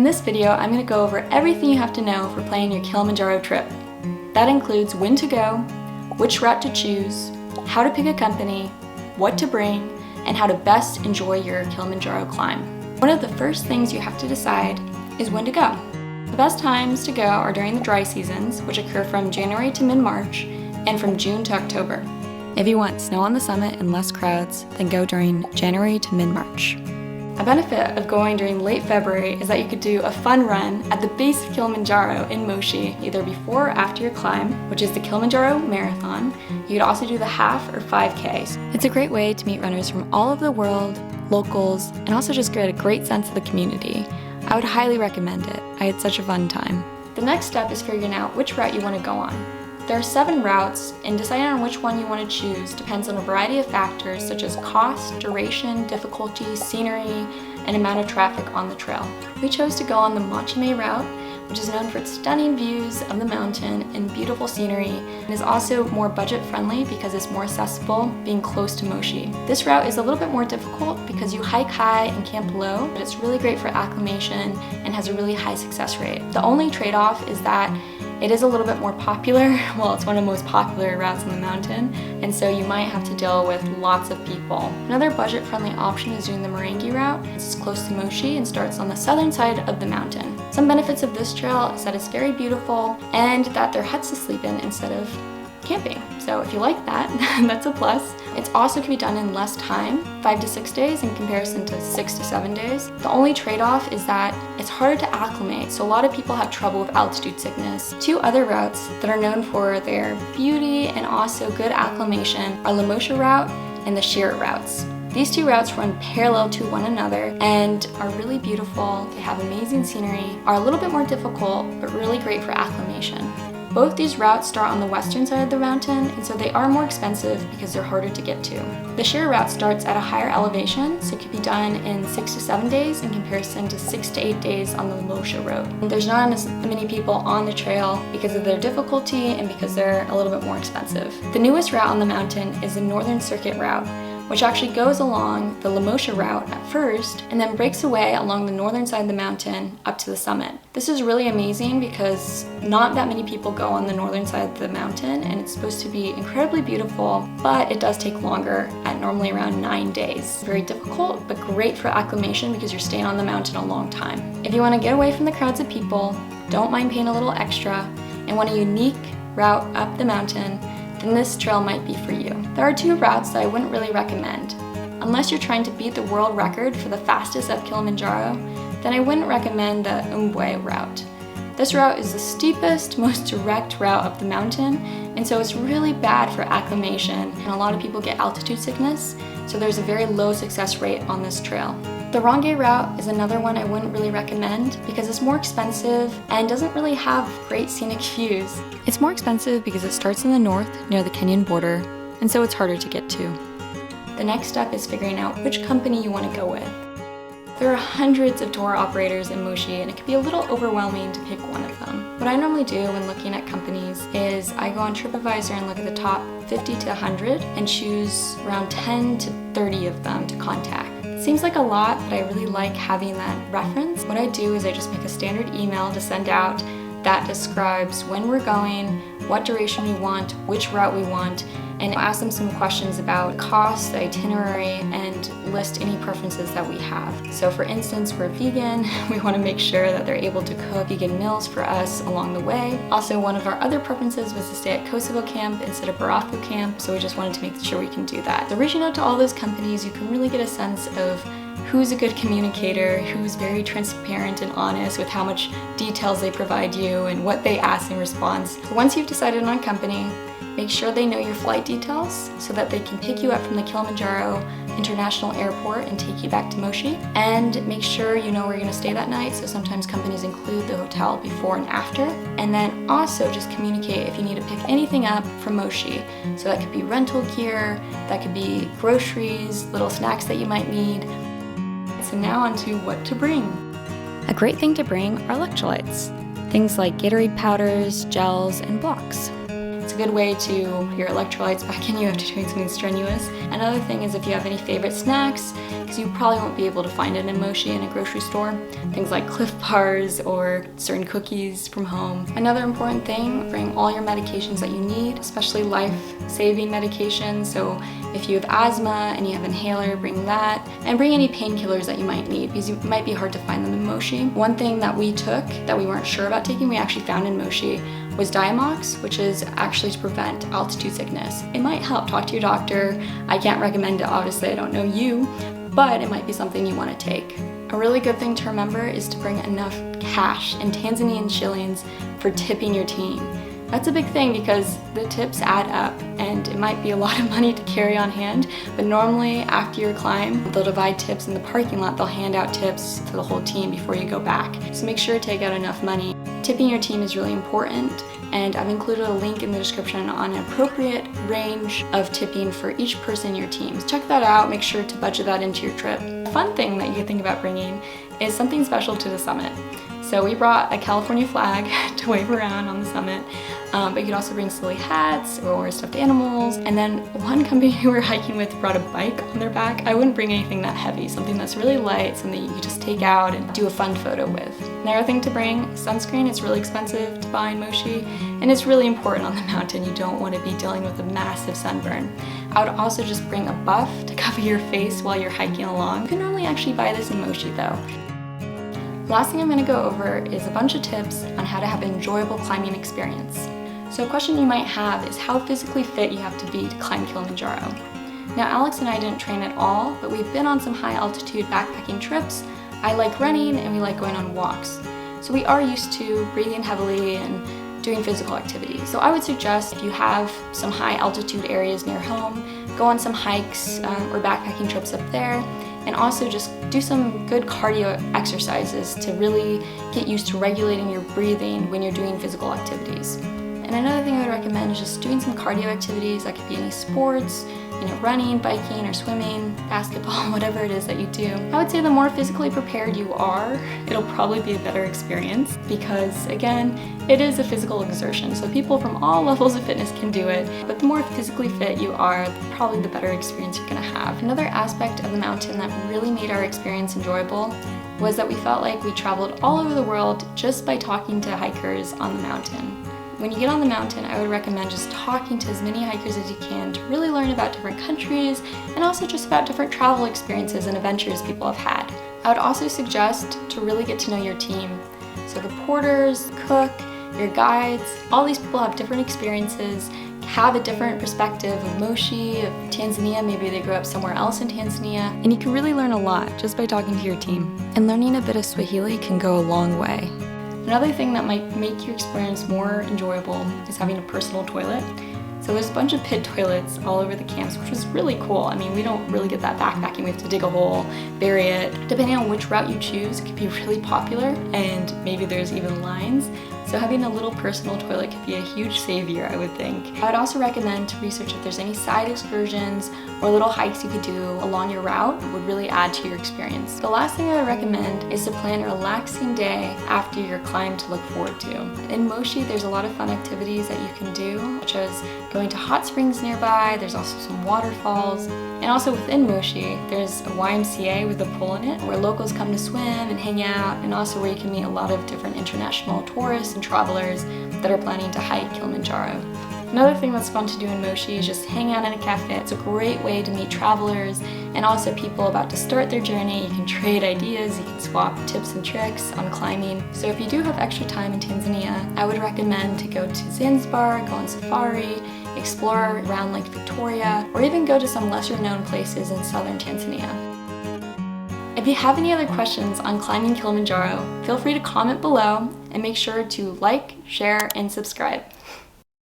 In this video, I'm going to go over everything you have to know for planning your Kilimanjaro trip. That includes when to go, which route to choose, how to pick a company, what to bring, and how to best enjoy your Kilimanjaro climb. One of the first things you have to decide is when to go. The best times to go are during the dry seasons, which occur from January to mid-March, and from June to October. If you want snow on the summit and less crowds, then go during January to mid-March. A benefit of going during late February is that you could do a fun run at the base of Kilimanjaro in Moshi, either before or after your climb, which is the Kilimanjaro Marathon. You could also do the half or 5Ks. It's a great way to meet runners from all over the world, locals, and also just get a great sense of the community. I would highly recommend it. I had such a fun time. The next step is figuring out which route you want to go on. There are 7 routes, and deciding on which one you want to choose depends on a variety of factors such as cost, duration, difficulty, scenery, and amount of traffic on the trail. We chose to go on the Mochime route, which is known for its stunning views of the mountain and beautiful scenery, and is also more budget friendly because it's more accessible, being close to Moshi. This route is a little bit more difficult because you hike high and camp low, but it's really great for acclimation and has a really high success rate. The only trade-off is that it is a little bit more popular. Well, it's one of the most popular routes on the mountain, and so you might have to deal with lots of people. Another budget-friendly option is doing the Morangi route. It's close to Moshi and starts on the southern side of the mountain. Some benefits of this trail is that it's very beautiful and that there are huts to sleep in instead of camping. So if you like that, that's a plus. It also can be done in less time, 5 to 6 days in comparison to 6 to 7 days. The only trade-off is that it's harder to acclimate, so a lot of people have trouble with altitude sickness. 2 other routes that are known for their beauty and also good acclimation are the Lamosha route and the Shira routes. These 2 routes run parallel to one another and are really beautiful. They have amazing scenery, are a little bit more difficult, but really great for acclimation. Both these routes start on the western side of the mountain, and so they are more expensive because they're harder to get to. The Shira route starts at a higher elevation, so it can be done in 6 to 7 days in comparison to 6 to 8 days on the Lamosha road. There's not as many people on the trail because of their difficulty and because they're a little bit more expensive. The newest route on the mountain is the Northern Circuit route, which actually goes along the Lamosha route at first and then breaks away along the northern side of the mountain up to the summit. This is really amazing because not that many people go on the northern side of the mountain, and it's supposed to be incredibly beautiful, but it does take longer at normally around 9 days. Very difficult, but great for acclimation because you're staying on the mountain a long time. If you want to get away from the crowds of people, don't mind paying a little extra, and want a unique route up the mountain, then this trail might be for you. There are 2 routes that I wouldn't really recommend. Unless you're trying to beat the world record for the fastest up Kilimanjaro, then I wouldn't recommend the Umbwe route. This route is the steepest, most direct route up the mountain, and so it's really bad for acclimation, and a lot of people get altitude sickness, so there's a very low success rate on this trail. The Ronge route is another one I wouldn't really recommend because it's more expensive and doesn't really have great scenic views. It's more expensive because it starts in the north near the Kenyan border, and so it's harder to get to. The next step is figuring out which company you want to go with. There are hundreds of tour operators in Moshi, and it can be a little overwhelming to pick one of them. What I normally do when looking at companies is I go on TripAdvisor and look at the top 50 to 100 and choose around 10 to 30 of them to contact. Seems like a lot, but I really like having that reference. What I do is I just make a standard email to send out that describes when we're going, what duration we want, which route we want, and ask them some questions about cost, the itinerary, and list any preferences that we have. So for instance, we're vegan. We want to make sure that they're able to cook vegan meals for us along the way. Also, one of our other preferences was to stay at Kosovo camp instead of Barafu camp, so we just wanted to make sure we can do that. So reaching out to all those companies, you can really get a sense of who's a good communicator, who's very transparent and honest with how much details they provide you and what they ask in response. So once you've decided on a company, make sure they know your flight details so that they can pick you up from the Kilimanjaro International Airport and take you back to Moshi. And make sure you know where you're going to stay that night, so sometimes companies include the hotel before and after. And then also just communicate if you need to pick anything up from Moshi. So that could be rental gear, that could be groceries, little snacks that you might need. So now on to what to bring. A great thing to bring are electrolytes. Things like Gatorade powders, gels, and blocks. It's a good way to put your electrolytes back in you after doing something strenuous. Another thing is if you have any favorite snacks, because you probably won't be able to find it in Moshi in a grocery store. Things like Cliff Bars or certain cookies from home. Another important thing, bring all your medications that you need, especially life-saving medications. So if you have asthma and you have an inhaler, bring that. And bring any painkillers that you might need, because it might be hard to find them in Moshi. One thing that we took that we weren't sure about taking, we actually found in Moshi, was Diamox, which is actually to prevent altitude sickness. It might help. Talk to your doctor. I can't recommend it, obviously, I don't know you, but it might be something you want to take. A really good thing to remember is to bring enough cash in Tanzanian shillings for tipping your team. That's a big thing because the tips add up and it might be a lot of money to carry on hand, but normally after your climb, they'll divide tips in the parking lot. They'll hand out tips to the whole team before you go back. So make sure to take out enough money. Tipping your team is really important, and I've included a link in the description on an appropriate range of tipping for each person in your team. So check that out, make sure to budget that into your trip. A fun thing that you can think about bringing is something special to the summit. So we brought a California flag to wave around on the summit, but you could also bring silly hats or stuffed animals. And then one company who we were hiking with brought a bike on their back. I wouldn't bring anything that heavy, something that's really light, something you could just take out and do a fun photo with. Another thing to bring, sunscreen. It's really expensive to buy in Moshi, and it's really important on the mountain. You don't want to be dealing with a massive sunburn. I would also just bring a buff to cover your face while you're hiking along. You can normally actually buy this in Moshi though. Last thing I'm going to go over is a bunch of tips on how to have an enjoyable climbing experience. So a question you might have is how physically fit you have to be to climb Kilimanjaro. Now Alex and I didn't train at all, but we've been on some high altitude backpacking trips. I like running and we like going on walks. So we are used to breathing heavily and doing physical activity. So I would suggest if you have some high altitude areas near home, go on some hikes or backpacking trips up there, and also just do some good cardio exercises to really get used to regulating your breathing when you're doing physical activities. And another thing I would recommend is just doing some cardio activities. That could be any sports, running, biking, or swimming, basketball, whatever it is that you do. I would say the more physically prepared you are, it'll probably be a better experience because, again, it is a physical exertion. So people from all levels of fitness can do it, but the more physically fit you are, probably the better experience you're gonna have. Another aspect of the mountain that really made our experience enjoyable was that we felt like we traveled all over the world just by talking to hikers on the mountain. When you get on the mountain, I would recommend just talking to as many hikers as you can to really learn about different countries and also just about different travel experiences and adventures people have had. I would also suggest to really get to know your team. So the porters, cook, your guides, all these people have different experiences, have a different perspective of Moshi, of Tanzania, maybe they grew up somewhere else in Tanzania, and you can really learn a lot just by talking to your team. And learning a bit of Swahili can go a long way. Another thing that might make your experience more enjoyable is having a personal toilet. So there's a bunch of pit toilets all over the camps, which was really cool. I mean, we don't really get that backpacking. We have to dig a hole, bury it. Depending on which route you choose, it could be really popular, and maybe there's even lines. So having a little personal toilet could be a huge savior, I would think. I would also recommend to research if there's any side excursions or little hikes you could do along your route. It would really add to your experience. The last thing I would recommend is to plan a relaxing day after your climb to look forward to. In Moshi, there's a lot of fun activities that you can do, such as going to hot springs nearby. There's also some waterfalls. And also within Moshi, there's a YMCA with a pool in it where locals come to swim and hang out, and also where you can meet a lot of different international tourists and travelers that are planning to hike Kilimanjaro. Another thing that's fun to do in Moshi is just hang out in a cafe. It's a great way to meet travelers and also people about to start their journey. You can trade ideas, you can swap tips and tricks on climbing. So if you do have extra time in Tanzania, I would recommend to go to Zanzibar, go on safari, explore around Lake Victoria, or even go to some lesser known places in southern Tanzania. If you have any other questions on climbing Kilimanjaro, feel free to comment below and make sure to like, share, and subscribe.